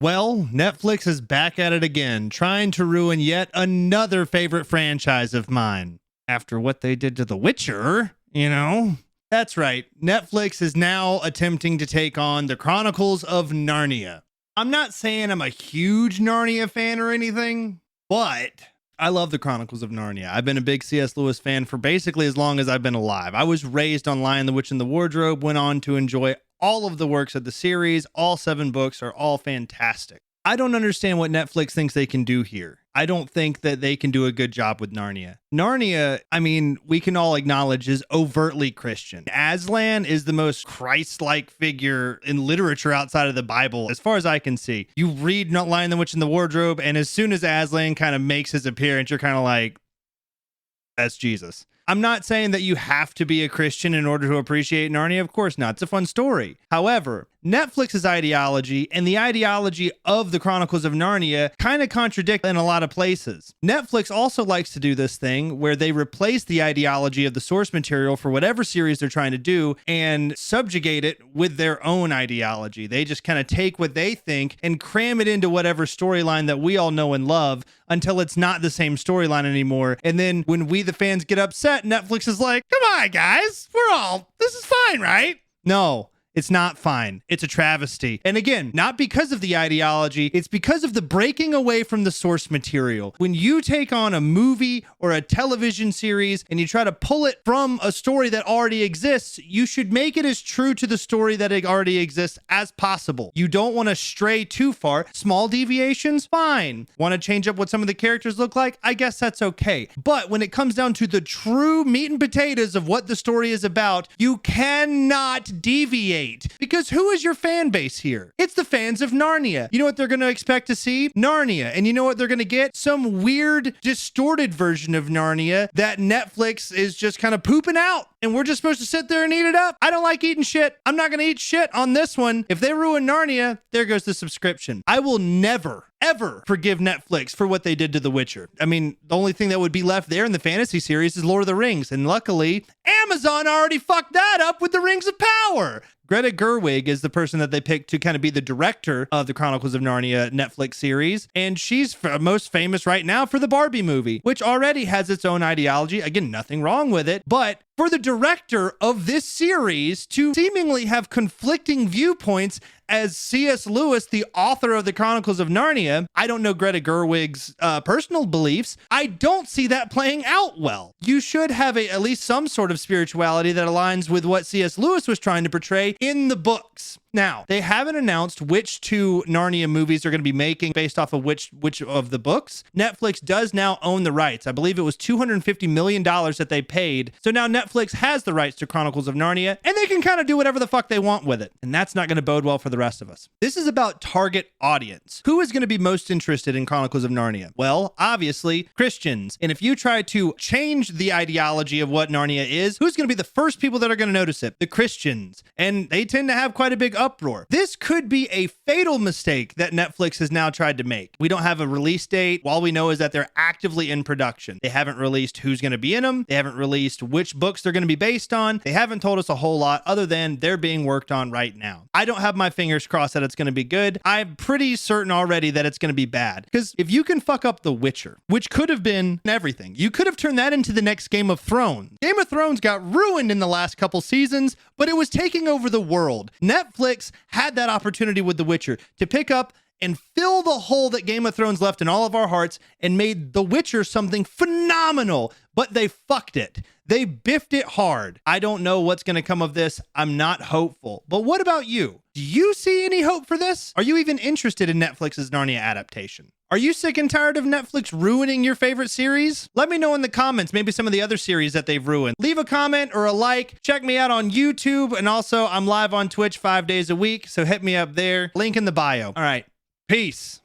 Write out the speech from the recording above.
Well, Netflix is back at it again, trying to ruin yet another favorite franchise of mine. After what they did to The Witcher, you know? That's right, Netflix is now attempting to take on the Chronicles of Narnia. I'm not saying I'm a huge Narnia fan or anything, but I love the Chronicles of Narnia. I've been a big C.S. Lewis fan for basically as long as I've been alive. I was raised on Lion, the Witch, and the Wardrobe, went on to enjoy all of the works of the series. All 7 books are all fantastic. I don't understand what Netflix thinks they can do here. I don't think that they can do a good job with Narnia. Narnia, I mean, we can all acknowledge is overtly Christian. Aslan is the most Christ-like figure in literature outside of the Bible, as far as I can see. You read Lion, the Witch, and the Wardrobe, and as soon as Aslan kind of makes his appearance, you're kind of like, that's Jesus. I'm not saying that you have to be a Christian in order to appreciate Narnia. Of course not. It's a fun story. However, Netflix's ideology and the ideology of the Chronicles of Narnia kind of contradict in a lot of places. Netflix also likes to do this thing where they replace the ideology of the source material for whatever series they're trying to do and subjugate it with their own ideology. They just kind of take what they think and cram it into whatever storyline that we all know and love until it's not the same storyline anymore. And then when we, the fans, get upset, Netflix is like, come on, guys, this is fine, right? No. It's not fine. It's a travesty. And again, not because of the ideology, it's because of the breaking away from the source material. When you take on a movie or a television series and you try to pull it from a story that already exists, you should make it as true to the story that it already exists as possible. You don't want to stray too far. Small deviations, fine. Want to change up what some of the characters look like? I guess that's okay. But when it comes down to the true meat and potatoes of what the story is about, you cannot deviate. Because who is your fan base here? It's the fans of Narnia. You know what they're going to expect to see? Narnia. And you know what they're going to get? Some weird, distorted version of Narnia that Netflix is just kind of pooping out. And we're just supposed to sit there and eat it up. I don't like eating shit. I'm not going to eat shit on this one. If they ruin Narnia, there goes the subscription. I will never, ever forgive Netflix for what they did to The Witcher. I mean, the only thing that would be left there in the fantasy series is Lord of the Rings. And luckily, Amazon already fucked that up with the Rings of Power. Greta Gerwig is the person that they picked to kind of be the director of the Chronicles of Narnia Netflix series. And she's most famous right now for the Barbie movie, which already has its own ideology. Again, nothing wrong with it. But for the director of this series to seemingly have conflicting viewpoints as C.S. Lewis, the author of the Chronicles of Narnia, I don't know Greta Gerwig's personal beliefs. I don't see that playing out well. You should have at least some sort of spirituality that aligns with what C.S. Lewis was trying to portray in the books. Now, they haven't announced which 2 Narnia movies they're going to be making based off of which of the books. Netflix does now own the rights. I believe it was $250 million that they paid. So now Netflix has the rights to Chronicles of Narnia, and they can kind of do whatever the fuck they want with it. And that's not going to bode well for the rest of us. This is about target audience. Who is going to be most interested in Chronicles of Narnia? Well, obviously, Christians. And if you try to change the ideology of what Narnia is, who's going to be the first people that are going to notice it? The Christians. And they tend to have quite a big uproar. This could be a fatal mistake that Netflix has now tried to make. We don't have a release date. All we know is that they're actively in production. They haven't released who's going to be in them. They haven't released which books they're going to be based on. They haven't told us a whole lot other than they're being worked on right now. I don't have my fingers crossed that it's going to be good. I'm pretty certain already that it's going to be bad. Because if you can fuck up The Witcher, which could have been everything, you could have turned that into the next Game of Thrones. Game of Thrones got ruined in the last couple seasons, but it was taking over the world. Netflix had that opportunity with The Witcher to pick up and fill the hole that Game of Thrones left in all of our hearts and made The Witcher something phenomenal, but they fucked it. They biffed it hard. I don't know what's going to come of this. I'm not hopeful. But what about you? Do you see any hope for this? Are you even interested in Netflix's Narnia adaptation? Are you sick and tired of Netflix ruining your favorite series? Let me know in the comments, maybe some of the other series that they've ruined. Leave a comment or a like. Check me out on YouTube. And also, I'm live on Twitch 5 days a week, so hit me up there. Link in the bio. All right. Peace.